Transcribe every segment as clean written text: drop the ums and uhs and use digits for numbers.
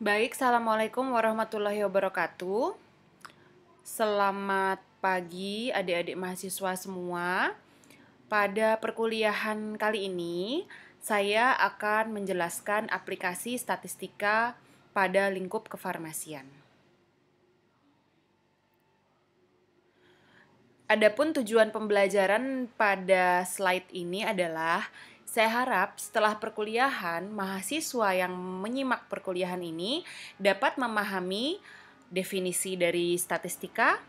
Baik, Assalamualaikum warahmatullahi wabarakatuh. Selamat pagi adik-adik mahasiswa semua. Pada perkuliahan kali ini, saya akan menjelaskan aplikasi statistika pada lingkup kefarmasian. Adapun tujuan pembelajaran pada slide ini adalah saya harap setelah perkuliahan, mahasiswa yang menyimak perkuliahan ini dapat memahami definisi dari statistika,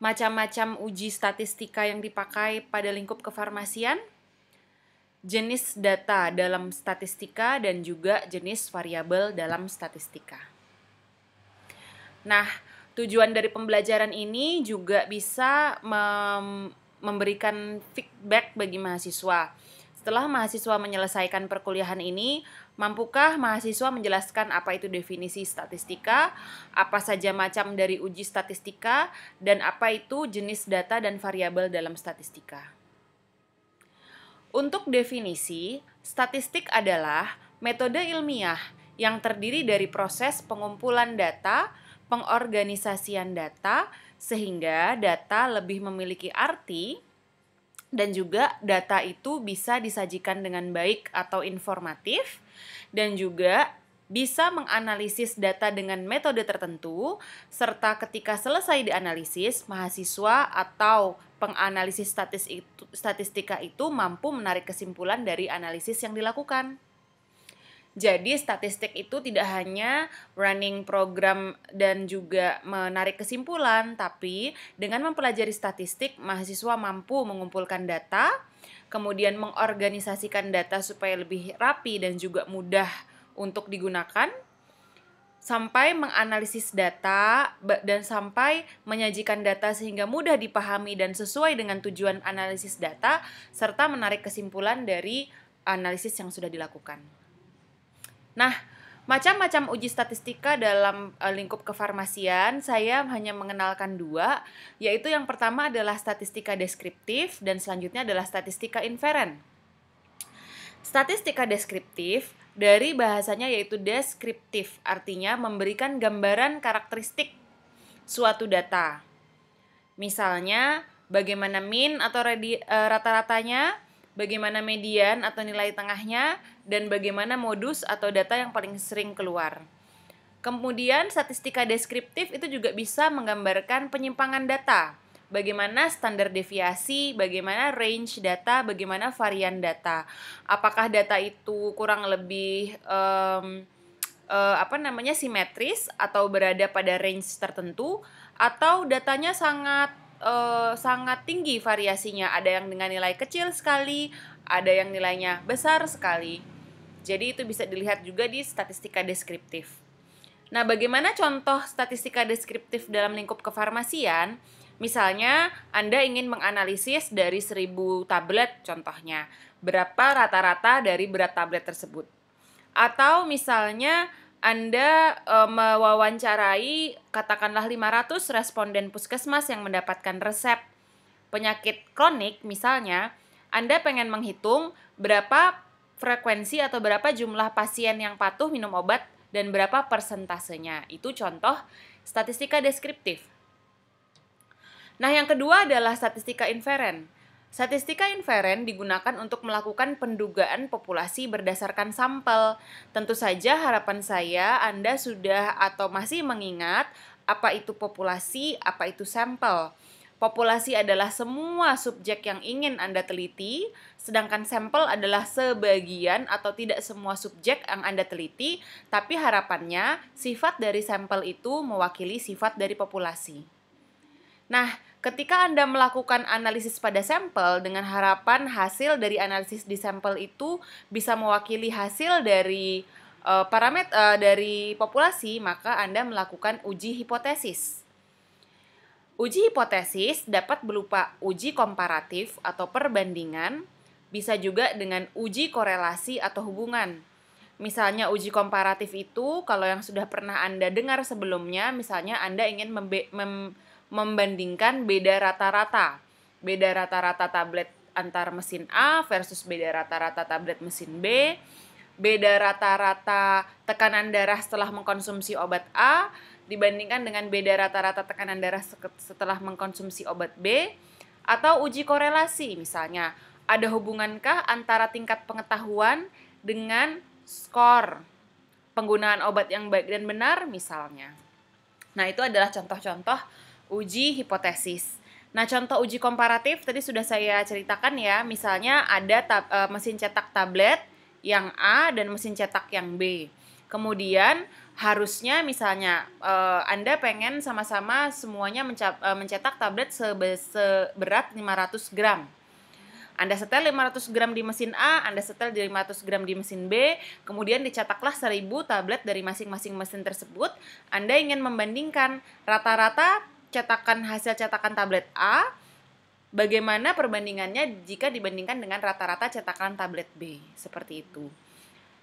macam-macam uji statistika yang dipakai pada lingkup kefarmasian, jenis data dalam statistika, dan juga jenis variabel dalam statistika. Nah, tujuan dari pembelajaran ini juga bisa memberikan feedback bagi mahasiswa. Setelah mahasiswa menyelesaikan perkuliahan ini, mampukah mahasiswa menjelaskan apa itu definisi statistika, apa saja macam dari uji statistika, dan apa itu jenis data dan variabel dalam statistika? Untuk definisi, statistik adalah metode ilmiah yang terdiri dari proses pengumpulan data, pengorganisasian data, sehingga data lebih memiliki arti dan juga data itu bisa disajikan dengan baik atau informatif, dan juga bisa menganalisis data dengan metode tertentu, serta ketika selesai dianalisis, mahasiswa atau penganalisis statistika itu mampu menarik kesimpulan dari analisis yang dilakukan. Jadi statistik itu tidak hanya running program dan juga menarik kesimpulan, tapi dengan mempelajari statistik, mahasiswa mampu mengumpulkan data, kemudian mengorganisasikan data supaya lebih rapi dan juga mudah untuk digunakan, sampai menganalisis data dan sampai menyajikan data sehingga mudah dipahami dan sesuai dengan tujuan analisis data, serta menarik kesimpulan dari analisis yang sudah dilakukan. Nah, macam-macam uji statistika dalam lingkup kefarmasian, saya hanya mengenalkan dua, yaitu yang pertama adalah statistika deskriptif dan selanjutnya adalah statistika inferen. Statistika deskriptif dari bahasanya yaitu deskriptif, artinya memberikan gambaran karakteristik suatu data. Misalnya, bagaimana mean atau rata-ratanya, bagaimana median atau nilai tengahnya, dan bagaimana modus atau data yang paling sering keluar. Kemudian statistika deskriptif itu juga bisa menggambarkan penyimpangan data, bagaimana standar deviasi, bagaimana range data, bagaimana varian data. Apakah data itu kurang lebih simetris atau berada pada range tertentu, atau datanya sangat tinggi variasinya, ada yang dengan nilai kecil sekali, ada yang nilainya besar sekali. Jadi itu bisa dilihat juga di statistika deskriptif. Nah, bagaimana contoh statistika deskriptif dalam lingkup kefarmasian? Misalnya, Anda ingin menganalisis dari 1000 tablet contohnya, berapa rata-rata dari berat tablet tersebut. Atau misalnya Anda mewawancarai katakanlah 500 responden puskesmas yang mendapatkan resep penyakit kronik misalnya, Anda pengen menghitung berapa frekuensi atau berapa jumlah pasien yang patuh minum obat dan berapa persentasenya. Itu contoh statistika deskriptif. Nah, yang kedua adalah statistika inferen. Statistika inferen digunakan untuk melakukan pendugaan populasi berdasarkan sampel. Tentu saja harapan saya Anda sudah atau masih mengingat apa itu populasi, apa itu sampel. Populasi adalah semua subjek yang ingin Anda teliti, sedangkan sampel adalah sebagian atau tidak semua subjek yang Anda teliti, tapi harapannya sifat dari sampel itu mewakili sifat dari populasi. Nah, ketika Anda melakukan analisis pada sampel dengan harapan hasil dari analisis di sampel itu bisa mewakili hasil dari dari populasi, maka Anda melakukan uji hipotesis. Uji hipotesis dapat berupa uji komparatif atau perbandingan, bisa juga dengan uji korelasi atau hubungan. Misalnya uji komparatif itu, kalau yang sudah pernah Anda dengar sebelumnya, misalnya Anda ingin membandingkan beda rata-rata. Beda rata-rata tablet antar mesin A versus beda rata-rata tablet mesin B. beda rata-rata tekanan darah setelah mengkonsumsi obat A dibandingkan dengan beda rata-rata tekanan darah setelah mengkonsumsi obat B, atau uji korelasi misalnya, ada hubungankah antara tingkat pengetahuan dengan skor penggunaan obat yang baik dan benar misalnya. Nah, itu adalah contoh-contoh uji hipotesis. Nah, contoh uji komparatif tadi sudah saya ceritakan ya. Misalnya ada mesin cetak tablet yang A dan mesin cetak yang B. Kemudian harusnya misalnya Anda pengen sama-sama semuanya mencetak tablet seberat 500 gram. Anda setel 500 gram di mesin A, Anda setel 500 gram di mesin B, kemudian dicetaklah 1000 tablet dari masing-masing mesin tersebut. Anda ingin membandingkan rata-rata hasil cetakan tablet A, bagaimana perbandingannya jika dibandingkan dengan rata-rata cetakan tablet B, seperti itu.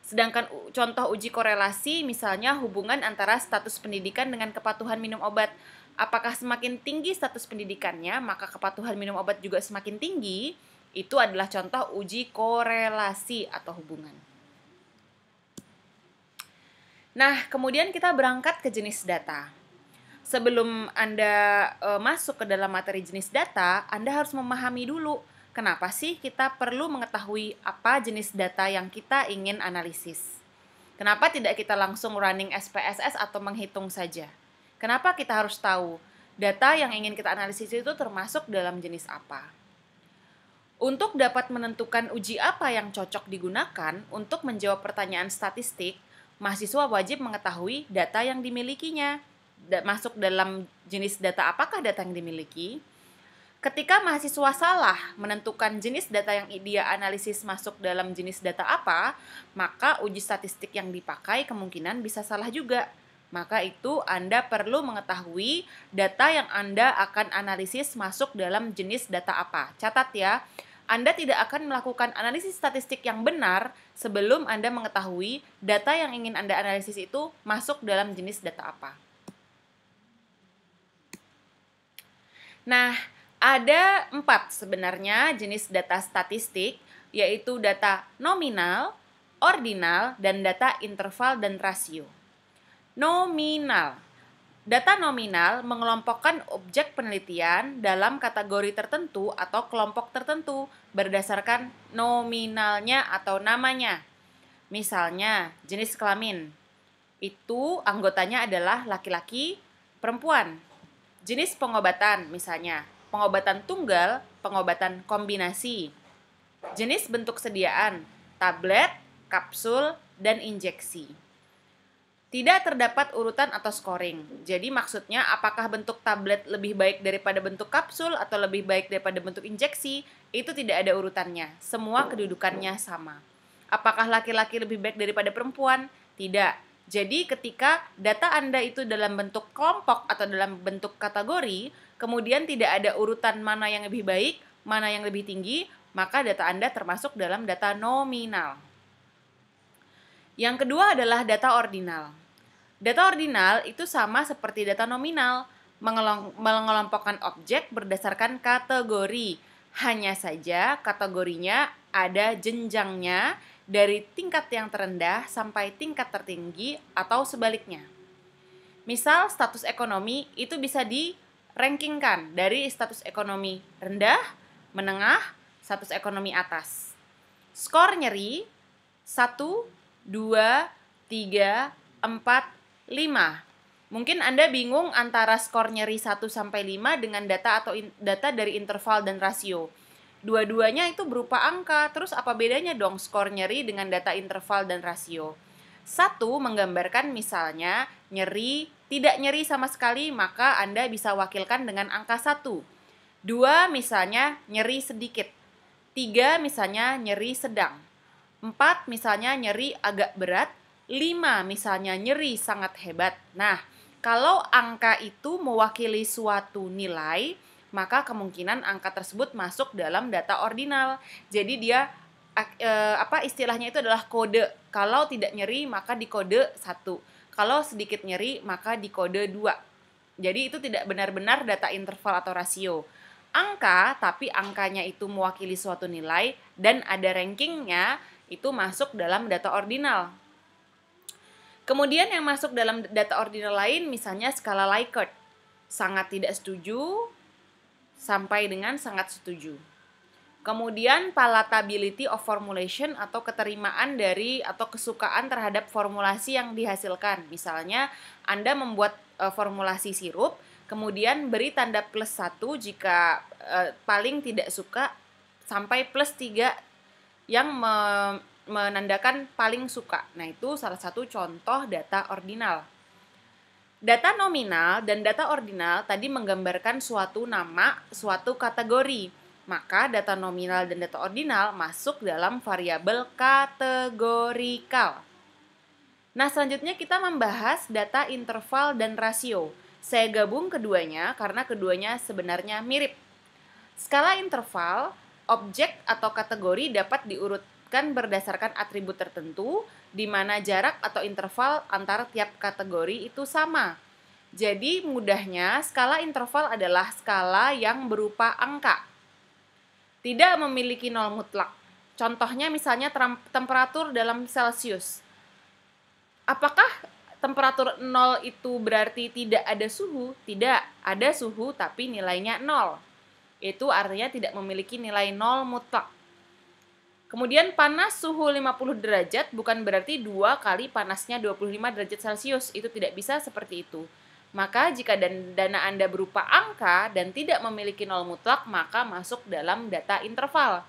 Sedangkan contoh uji korelasi misalnya hubungan antara status pendidikan dengan kepatuhan minum obat. Apakah semakin tinggi status pendidikannya, maka kepatuhan minum obat juga semakin tinggi. Itu adalah contoh uji korelasi atau hubungan. Nah, kemudian kita berangkat ke jenis data. Sebelum Anda masuk ke dalam materi jenis data, Anda harus memahami dulu kenapa sih kita perlu mengetahui apa jenis data yang kita ingin analisis. Kenapa tidak kita langsung running SPSS atau menghitung saja? Kenapa kita harus tahu data yang ingin kita analisis itu termasuk dalam jenis apa? Untuk dapat menentukan uji apa yang cocok digunakan untuk menjawab pertanyaan statistik, mahasiswa wajib mengetahui data yang dimilikinya. Masuk dalam jenis data apakah data yang dimiliki? Ketika mahasiswa salah menentukan jenis data yang dia analisis masuk dalam jenis data apa, maka uji statistik yang dipakai kemungkinan bisa salah juga. Maka itu Anda perlu mengetahui data yang Anda akan analisis masuk dalam jenis data apa. Catat ya. Anda tidak akan melakukan analisis statistik yang benar sebelum Anda mengetahui data yang ingin Anda analisis itu masuk dalam jenis data apa. Nah, ada 4 sebenarnya jenis data statistik, yaitu data nominal, ordinal, dan data interval dan rasio. Nominal. Data nominal mengelompokkan objek penelitian dalam kategori tertentu atau kelompok tertentu berdasarkan nominalnya atau namanya. Misalnya, jenis kelamin. Itu anggotanya adalah laki-laki, perempuan. Jenis pengobatan, misalnya, pengobatan tunggal, pengobatan kombinasi. Jenis bentuk sediaan, tablet, kapsul, dan injeksi. Tidak terdapat urutan atau scoring. Jadi maksudnya apakah bentuk tablet lebih baik daripada bentuk kapsul atau lebih baik daripada bentuk injeksi, itu tidak ada urutannya. Semua kedudukannya sama. Apakah laki-laki lebih baik daripada perempuan? Tidak. Jadi ketika data Anda itu dalam bentuk kelompok atau dalam bentuk kategori, kemudian tidak ada urutan mana yang lebih baik, mana yang lebih tinggi, maka data Anda termasuk dalam data nominal. Yang kedua adalah data ordinal. Data ordinal itu sama seperti data nominal, mengelompokkan objek berdasarkan kategori. Hanya saja kategorinya ada jenjangnya dari tingkat yang terendah sampai tingkat tertinggi atau sebaliknya. Misal status ekonomi itu bisa di-rankingkan dari status ekonomi rendah, menengah, status ekonomi atas. Skor nyeri 1, 2, 3, 4, 5. Mungkin Anda bingung antara skor nyeri 1 sampai 5 dengan data atau data dari interval dan rasio. Dua-duanya itu berupa angka, terus apa bedanya dong skor nyeri dengan data interval dan rasio? 1 menggambarkan misalnya nyeri, tidak nyeri sama sekali, maka Anda bisa wakilkan dengan angka 1. 2 misalnya nyeri sedikit. 3 misalnya nyeri sedang. 4 misalnya nyeri agak berat. 5 misalnya nyeri sangat hebat. Nah, kalau angka itu mewakili suatu nilai, maka kemungkinan angka tersebut masuk dalam data ordinal. Jadi dia istilahnya itu adalah kode. Kalau tidak nyeri maka di kode 1. Kalau sedikit nyeri maka di kode 2. Jadi itu tidak benar-benar data interval atau rasio. angka, tapi angkanya itu mewakili suatu nilai dan ada rankingnya, itu masuk dalam data ordinal. Kemudian yang masuk dalam data ordinal lain misalnya skala Likert. Sangat tidak setuju sampai dengan sangat setuju. Kemudian palatability of formulation atau keterimaan dari atau kesukaan terhadap formulasi yang dihasilkan. Misalnya Anda membuat formulasi sirup, kemudian beri tanda +1 jika paling tidak suka sampai +3 yang menandakan paling suka. Nah, itu salah satu contoh data ordinal. Data nominal dan data ordinal tadi menggambarkan suatu nama, suatu kategori. Maka data nominal dan data ordinal masuk dalam variabel kategorikal. Nah, selanjutnya kita membahas data interval dan rasio. Saya gabung keduanya karena keduanya sebenarnya mirip. Skala interval, objek atau kategori dapat diurutkan berdasarkan atribut tertentu, di mana jarak atau interval antara tiap kategori itu sama. Jadi, mudahnya skala interval adalah skala yang berupa angka. Tidak memiliki nol mutlak. Contohnya misalnya temperatur dalam Celcius. Apakah temperatur 0 itu berarti tidak ada suhu? Tidak, ada suhu tapi nilainya 0. Itu artinya tidak memiliki nilai 0 mutlak. Kemudian panas suhu 50 derajat bukan berarti 2 kali panasnya 25 derajat Celcius. Itu tidak bisa seperti itu. Maka jika dana Anda berupa angka dan tidak memiliki nol mutlak, maka masuk dalam data interval.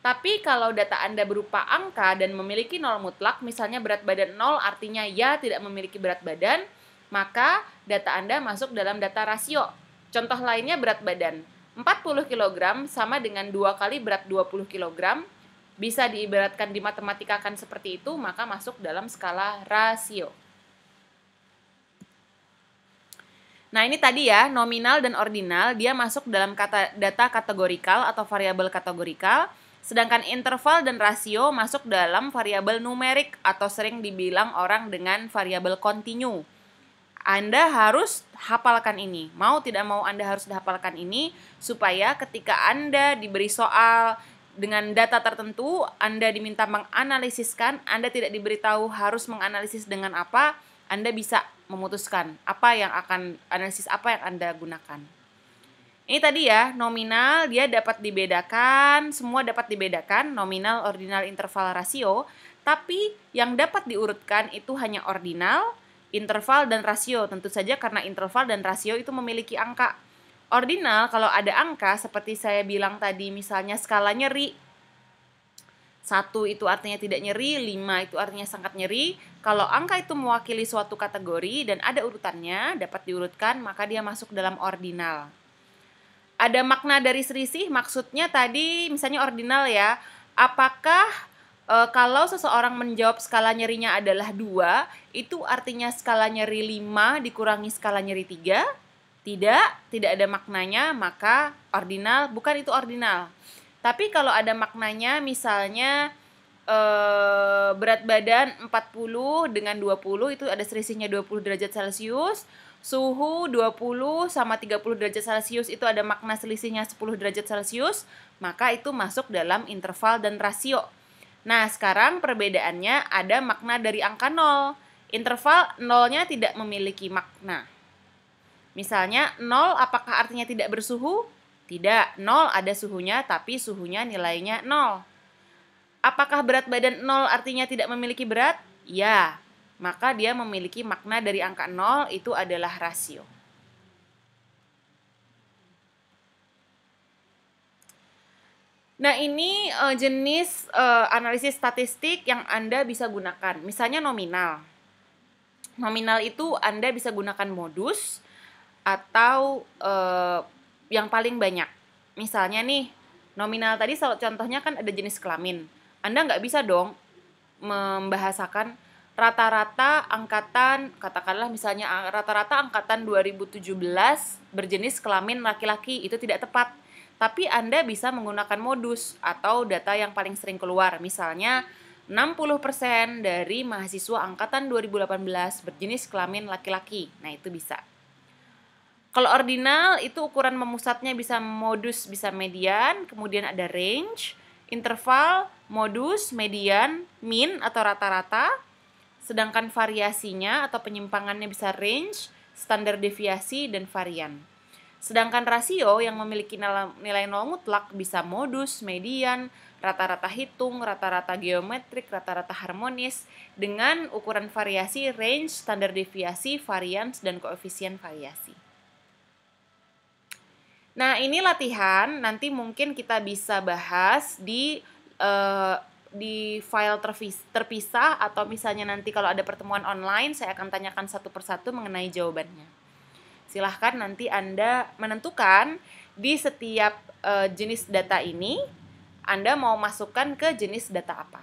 Tapi kalau data Anda berupa angka dan memiliki nol mutlak, misalnya berat badan 0 artinya ya tidak memiliki berat badan, maka data Anda masuk dalam data rasio. Contoh lainnya berat badan. 40 kg sama dengan 2 kali berat 20 kg, bisa diibaratkan di matematika kan seperti itu, maka masuk dalam skala rasio. Nah, ini tadi ya, nominal dan ordinal, dia masuk dalam data kategorikal atau variabel kategorikal, sedangkan interval dan rasio masuk dalam variabel numerik atau sering dibilang orang dengan variabel kontinu. Anda harus hafalkan ini. Mau tidak mau Anda harus hafalkan ini supaya ketika Anda diberi soal dengan data tertentu, Anda diminta menganalisiskan, Anda tidak diberitahu harus menganalisis dengan apa, Anda bisa memutuskan analisis apa yang Anda gunakan. Ini tadi ya, nominal dia dapat dibedakan, semua dapat dibedakan, nominal, ordinal, interval, rasio, tapi yang dapat diurutkan itu hanya ordinal, interval, dan rasio. Tentu saja karena interval dan rasio itu memiliki angka. Ordinal kalau ada angka seperti saya bilang tadi, misalnya skala nyeri. 1 itu artinya tidak nyeri, 5 itu artinya sangat nyeri. Kalau angka itu mewakili suatu kategori dan ada urutannya, dapat diurutkan, maka dia masuk dalam ordinal. Ada makna dari selisih, maksudnya tadi misalnya ordinal ya. Apakah kalau seseorang menjawab skala nyerinya adalah 2, itu artinya skala nyeri 5 dikurangi skala nyeri 3? Tidak ada maknanya, maka ordinal, bukan itu ordinal. Tapi kalau ada maknanya, misalnya berat badan 40 dengan 20, itu ada selisihnya 20 derajat Celcius, suhu 20 sama 30 derajat Celcius, itu ada makna selisihnya 10 derajat Celcius, maka itu masuk dalam interval dan rasio. Nah, sekarang perbedaannya ada makna dari angka 0. Interval 0-nya tidak memiliki makna. Misalnya 0 apakah artinya tidak bersuhu? Tidak, 0 ada suhunya tapi suhunya nilainya 0. Apakah berat badan 0 artinya tidak memiliki berat? Ya, maka dia memiliki makna dari angka 0 itu adalah rasio. Nah, ini jenis analisis statistik yang Anda bisa gunakan. Misalnya nominal. Nominal itu Anda bisa gunakan modus atau yang paling banyak. Misalnya nih, nominal tadi contohnya kan ada jenis kelamin. Anda nggak bisa dong membahasakan rata-rata angkatan, katakanlah misalnya rata-rata angkatan 2017 berjenis kelamin laki-laki, itu tidak tepat. Tapi Anda bisa menggunakan modus atau data yang paling sering keluar. Misalnya 60% dari mahasiswa angkatan 2018 berjenis kelamin laki-laki. Nah, itu bisa. Kalau ordinal itu ukuran memusatnya bisa modus, bisa median, kemudian ada range, interval, modus, median, mean atau rata-rata. Sedangkan variasinya atau penyimpangannya bisa range, standar deviasi, dan varian. Sedangkan rasio yang memiliki nilai nol mutlak bisa modus, median, rata-rata hitung, rata-rata geometrik, rata-rata harmonis, dengan ukuran variasi, range, standar deviasi, varians, dan koefisien variasi. Nah, ini latihan, nanti mungkin kita bisa bahas di file terpisah, atau misalnya nanti kalau ada pertemuan online, saya akan tanyakan satu persatu mengenai jawabannya. Silahkan nanti Anda menentukan di setiap jenis data ini, Anda mau masukkan ke jenis data apa.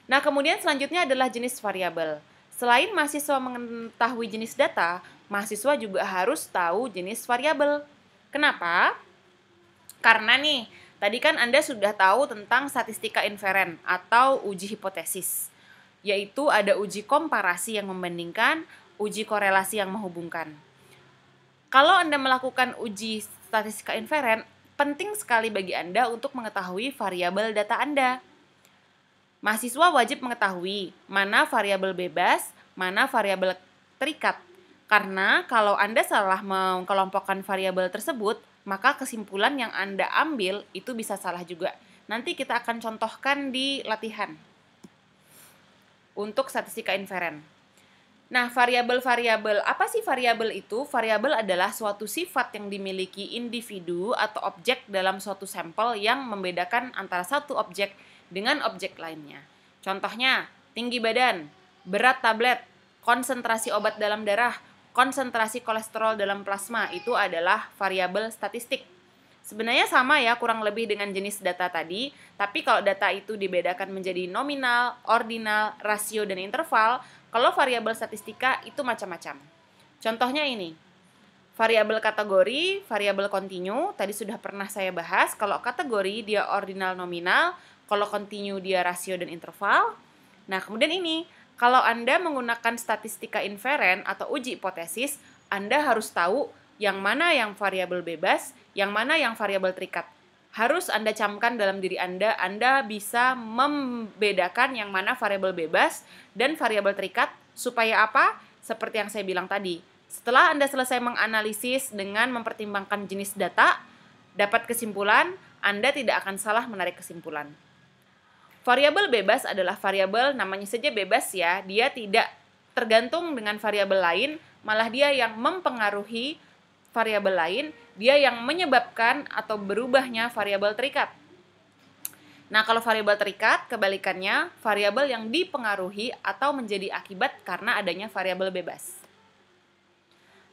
Nah, kemudian selanjutnya adalah jenis variabel. Selain mahasiswa mengetahui jenis data, mahasiswa juga harus tahu jenis variabel. Kenapa? Karena nih, tadi kan Anda sudah tahu tentang statistika inferen atau uji hipotesis, yaitu ada uji komparasi yang membandingkan, uji korelasi yang menghubungkan. Kalau Anda melakukan uji statistika inferen, penting sekali bagi Anda untuk mengetahui variabel data Anda. Mahasiswa wajib mengetahui mana variabel bebas, mana variabel terikat. Karena kalau Anda salah mengelompokkan variabel tersebut, maka kesimpulan yang Anda ambil itu bisa salah juga. Nanti kita akan contohkan di latihan untuk statistika inferen. Nah, variabel-variabel, apa sih variabel itu? Variabel adalah suatu sifat yang dimiliki individu atau objek dalam suatu sampel yang membedakan antara satu objek dengan objek lainnya. Contohnya, tinggi badan, berat tablet, konsentrasi obat dalam darah, konsentrasi kolesterol dalam plasma, itu adalah variabel statistik. Sebenarnya sama ya, kurang lebih dengan jenis data tadi, tapi kalau data itu dibedakan menjadi nominal, ordinal, rasio, dan interval, kalau variabel statistika itu macam-macam. Contohnya ini, variabel kategori, variabel kontinu, tadi sudah pernah saya bahas. Kalau kategori dia ordinal nominal, kalau kontinu dia rasio dan interval. Nah, kemudian ini, kalau Anda menggunakan statistika inferen atau uji hipotesis, Anda harus tahu yang mana yang variabel bebas, yang mana yang variabel terikat. Harus Anda camkan dalam diri Anda bisa membedakan yang mana variabel bebas dan variabel terikat, supaya apa? Seperti yang saya bilang tadi, setelah Anda selesai menganalisis dengan mempertimbangkan jenis data, dapat kesimpulan, Anda tidak akan salah menarik kesimpulan. Variabel bebas adalah variabel, namanya saja bebas ya, dia tidak tergantung dengan variabel lain, malah dia yang mempengaruhi variabel lain, dia yang menyebabkan atau berubahnya variabel terikat. Nah, kalau variabel terikat, kebalikannya, variabel yang dipengaruhi atau menjadi akibat karena adanya variabel bebas.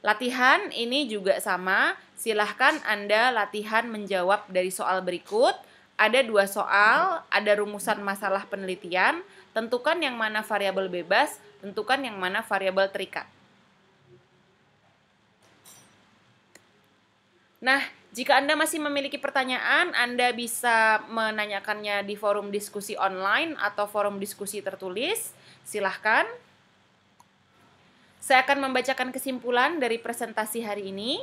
Latihan ini juga sama, silahkan Anda latihan menjawab dari soal berikut. Ada 2 soal, ada rumusan masalah penelitian, tentukan yang mana variabel bebas, tentukan yang mana variabel terikat. Nah, jika Anda masih memiliki pertanyaan, Anda bisa menanyakannya di forum diskusi online atau forum diskusi tertulis. Silahkan. Saya akan membacakan kesimpulan dari presentasi hari ini,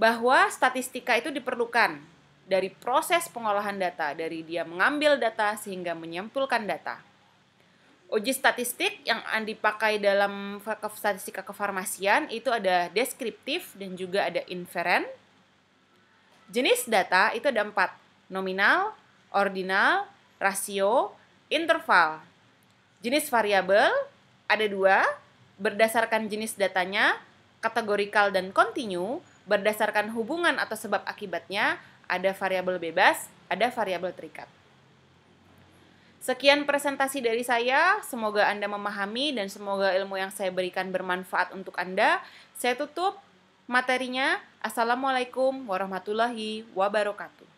bahwa statistika itu diperlukan dari proses pengolahan data, dari dia mengambil data sehingga menyimpulkan data. Uji statistik yang dipakai dalam statistika kefarmasian itu ada deskriptif dan juga ada inferen. Jenis data itu ada 4, nominal, ordinal, rasio, interval. Jenis variabel ada 2, berdasarkan jenis datanya, kategorikal dan kontinu, berdasarkan hubungan atau sebab akibatnya, ada variabel bebas, ada variabel terikat. Sekian presentasi dari saya, semoga Anda memahami dan semoga ilmu yang saya berikan bermanfaat untuk Anda. Saya tutup materinya. Assalamualaikum warahmatullahi wabarakatuh.